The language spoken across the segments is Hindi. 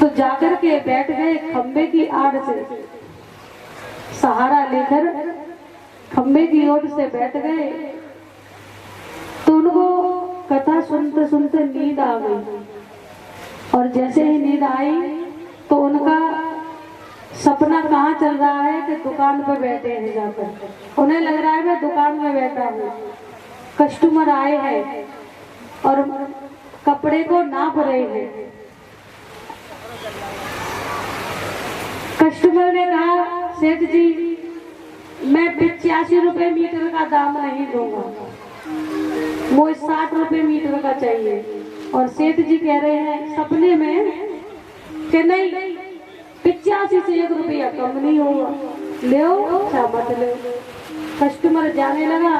तो जाकर के बैठ गए खंबे की आड़ से, सहारा लेकर खंबे की ओर से बैठ गए। तो उनको कथा सुनते सुनते नींद आ गई, और जैसे ही नींद आई तो उनका सपना कहाँ चल रहा है कि दुकान पर बैठे हैं जाकर। उन्हें लग रहा है मैं दुकान में बैठा हूँ, कस्टमर आए हैं और कपड़े को नाप रहे हैं। कस्टमर ने कहा, सेठ जी मैं 85 रुपए मीटर का दाम नहीं दूंगा, मुझे 60 रुपए मीटर का चाहिए। और सेठ जी कह रहे हैं सपने में कि नहीं, 85 से 1 रुपया कम नहीं होगा, ले क्या मत ले। कस्टमर जाने लगा।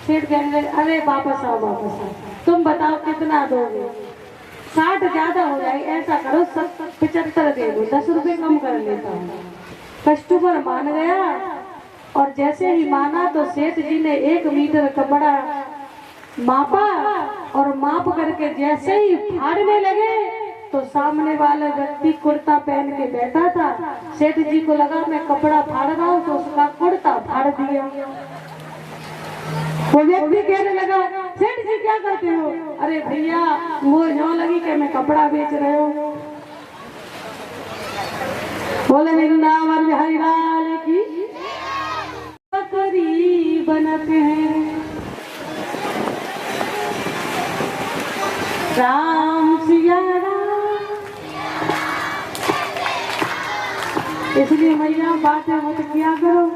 सेठ कहने लगे, अरे वापस आओ वापस आओ, तुम बताओ कितना दोगे। 60 ज्यादा हो जाए, ऐसा करो 75 दे दो, 10 रुपए कम कर लेता हूँ। कस्टमर मान गया, और जैसे ही माना तो सेठ जी ने 1 मीटर कपड़ा मापा, और माप करके जैसे ही फाड़ने लगे तो सामने वाला व्यक्ति कुर्ता पहन के बैठा था। सेठ जी को लगा मैं कपड़ा फाड़ रहा हूँ, तो उसका कुर्ता फाड़ दिया। वो व्यक्ति कहने लगा, सेठ जी क्या करते हो? अरे भैया वो यूं लगी कि मैं कपड़ा बेच रहे हो। बोले वृंदावन बिहारी लाल की बकरी बनते हैं राम सिया राम। इसलिए मैया बातें मत किया करो,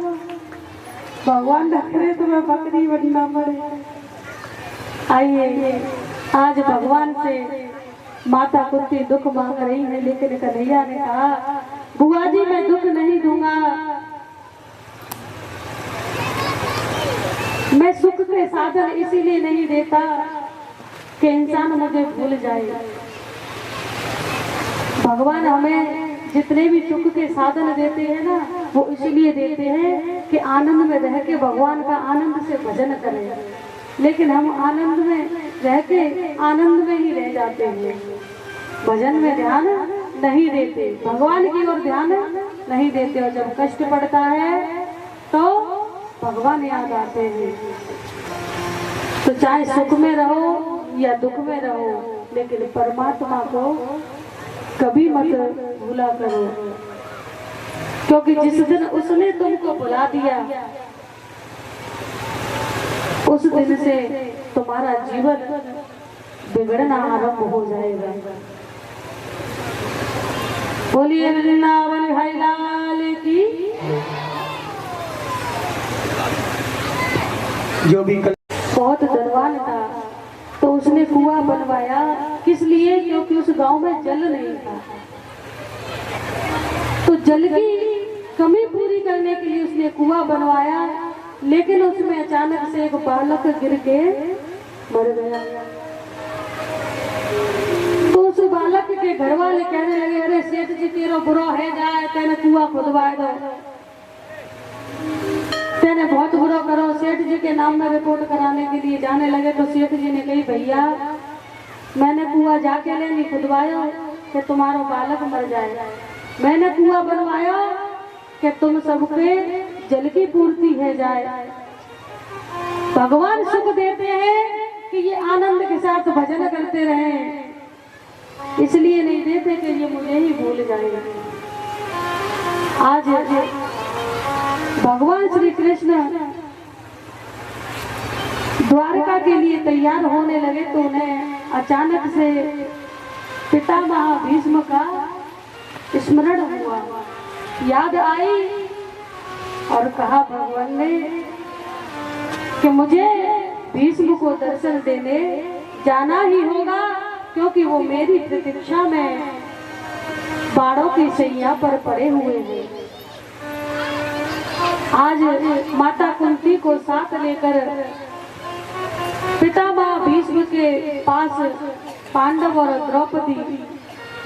भगवान डरे तुम्हें बकरी बनना पड़े। आइए आज भगवान से माता कुंती दुख मांग रही है, लेकिन कन्हैया ने कहा बुआ जी मैं दुख नहीं दूंगा, मैं सुख के साधन इसीलिए नहीं देता कि इंसान मुझे भूल जाए। भगवान हमें जितने भी सुख के साधन देते हैं ना, वो इसलिए देते हैं कि आनंद में रह के भगवान का आनंद से भजन करें। लेकिन हम आनंद में रह के आनंद में ही रह जाते हैं, भजन में ध्यान नहीं देते, भगवान की ओर ध्यान नहीं देते। और जब कष्ट पड़ता है तो भगवान याद आते हैं। तो चाहे सुख में रहो या दुख में रहो, लेकिन परमात्मा को कभी मत भूला करो, क्योंकि जिस दिन उसने तुमको बुला दिया उस दिन से तुम्हारा जीवन बिगड़ना आरंभ हो जाएगा। बोलिए वृंदावन बिहारी लाल की। जो भी बहुत धनवान था तो उसने कुआं बनवाया, किस लिए? क्योंकि उस गांव में जल नहीं था, तो जल की कमी पूरी करने के लिए उसने कुआं बनवाया। लेकिन उसमें अचानक से एक बालक गिर के मर गया। तो उस बालक के घर वाले कहने लगे, अरे सेठ जी तेरा बुरा है जाए, तेने कुआं खुदवाए दो, तेने बहुत बुरा करो। सेठ जी के नाम में रिपोर्ट कराने के लिए जाने लगे। तो सेठ जी ने कही, भैया मैंने कुआं जाके ले नहीं खुदवाया कि तुम्हारा बालक मर जाए, मैंने कुआं बनवाया कि तुम सबके जल की पूर्ति है जाए। भगवान सुख देते हैं कि ये आनंद के साथ भजन करते रहें, इसलिए नहीं देते कि ये मुझे ही भूल जाए। आज भगवान श्री कृष्ण द्वारका के लिए तैयार होने लगे तो उन्हें अचानक से पितामह भीष्म का स्मरण हुआ, याद आई, और कहा भगवान ने कि मुझे भीष्म को दर्शन देने जाना ही होगा, क्योंकि वो मेरी प्रतीक्षा में बाड़ों की सैया पर पड़े हुए हैं। आज माता कुंती को साथ लेकर पितामह भीष्म के पास पांडव और द्रौपदी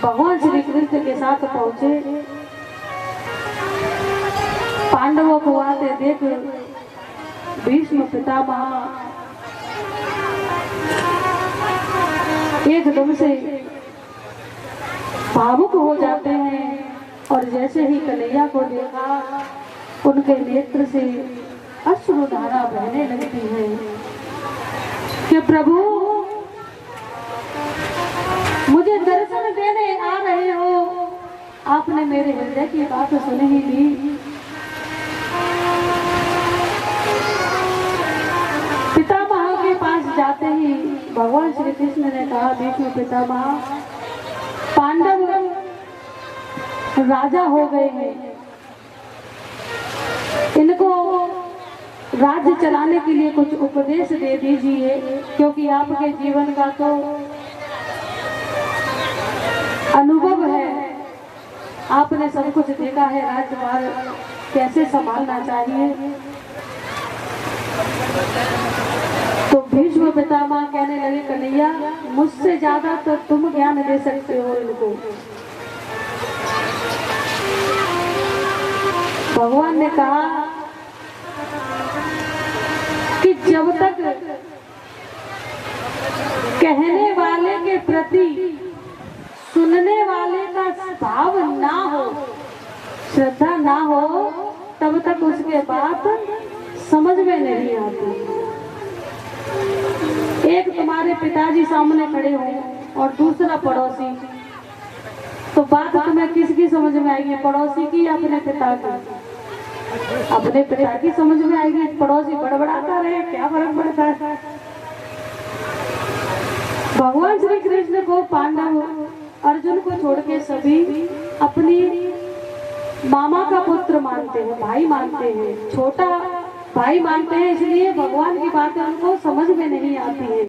भगवान श्री कृष्ण के साथ पहुंचे। पांडवों को आते देख भीष्म पितामह एकदम से भावुक हो जाते हैं। और जैसे ही कन्हैया को देखा, उनके नेत्र से अश्रुधारा बहने लगती है कि प्रभु, मुझे दर्शन देने आ रहे हो, आपने मेरे हृदय की बात सुन ही ली। पितामह के पास जाते ही भगवान श्री कृष्ण ने कहा, भीष्म पितामह, पांडव राजा हो गए हैं, इनको राज्य चलाने के लिए कुछ उपदेश दे दीजिए, क्योंकि आपके जीवन का तो अनुभव है, आपने सब कुछ देखा है, राज्यभार कैसे संभालना चाहिए। तो भीष्म पितामह कहने लगे, कन्हैया, मुझसे ज्यादा तो तुम ज्ञान दे सकते हो इनको। भगवान ने कहा कि जब तक कहने वाले के प्रति सुनने वाले का भाव ना हो, श्रद्धा ना हो, तब तक उसके बात समझ में नहीं आती। एक तुम्हारे पिताजी सामने खड़े हो और दूसरा पड़ोसी, तो बात तुम्हें किसकी समझ में आएगी, पड़ोसी की या अपने पिता की? अपने पिता की समझ में आएगी। पड़ोसी बड़बड़ाता रहे, क्या फर्क पड़ता है। भगवान श्री कृष्ण को पांडव अर्जुन को छोड़ के सभी अपनी मामा का पुत्र मानते हैं, भाई मानते हैं, छोटा भाई मानते हैं, इसलिए भगवान की बातें उनको समझ में नहीं आती है।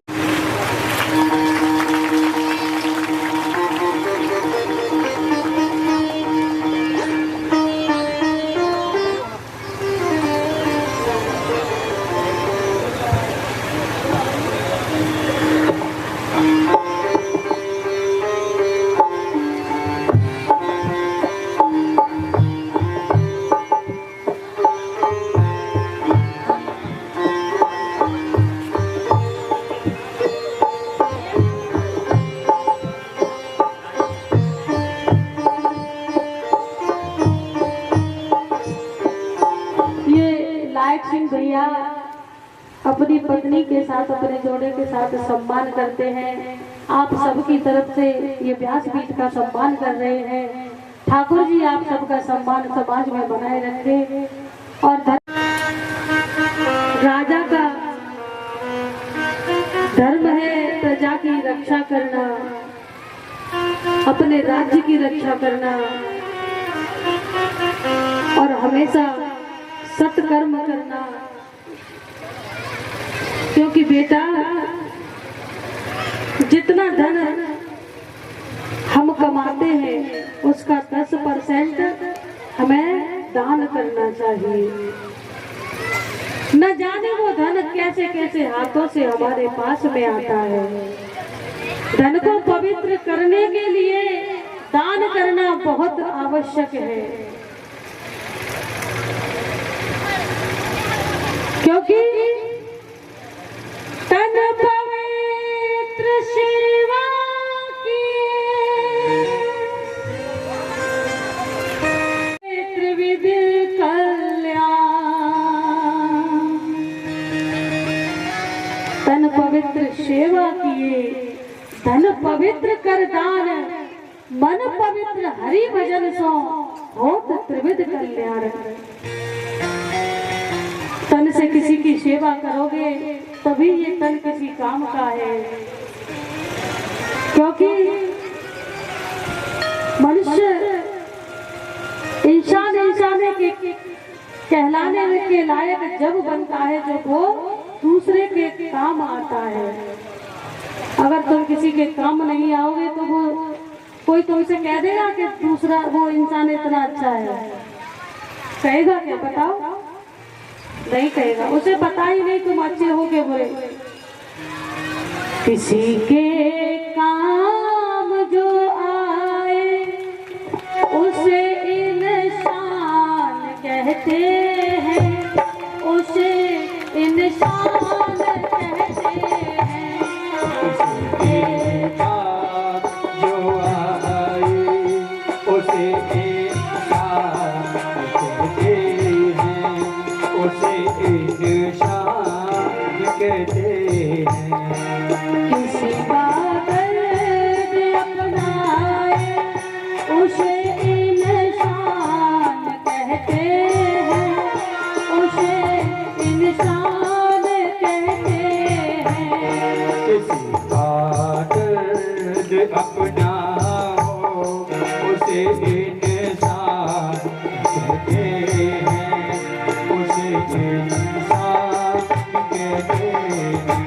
भैया अपनी पत्नी के साथ, अपने जोड़े के साथ सम्मान करते हैं। आप सबकी तरफ से ये व्यासपीठ का सम्मान कर रहे हैं। ठाकुर जी आप सबका सम्मान समाज में बनाए रखें। और राजा का धर्म है प्रजा की रक्षा करना, अपने राज्य की रक्षा करना और हमेशा सत्कर्म करना। क्योंकि बेटा, जितना धन हम कमाते हैं उसका 10% हमें दान करना चाहिए। न जाने वो धन कैसे कैसे हाथों से हमारे पास में आता है। धन को पवित्र करने के लिए दान करना बहुत आवश्यक है, क्योंकि तन पवित्र सेवा की, त्रिविध कल्याण। तन पवित्र सेवा किए, धन पवित्र कर दान, मन पवित्र हरि भजन सो होत त्रिविध कल्याण। तन से किसी की सेवा करोगे तभी ये तन किसी काम का है, क्योंकि मनुष्य इंसान के कहलाने के लायक जब बनता है जब वो दूसरे के काम आता है। अगर तुम किसी के काम नहीं आओगे तो वो कोई तुमसे कह देगा कि दूसरा वो इंसान इतना अच्छा है, कहेगा क्या? बताओ, नहीं कहेगा। उसे पता ही नहीं तुम अच्छे हो के बुरे। किसी के काम जो आए उसे इंसान कहते हैं, उसे इंसान कहते हैं। किसी के काम जो आए किसी का दर्द अपना हो उसे इंसान कहते हैं, उसे इंसान कहते हैं।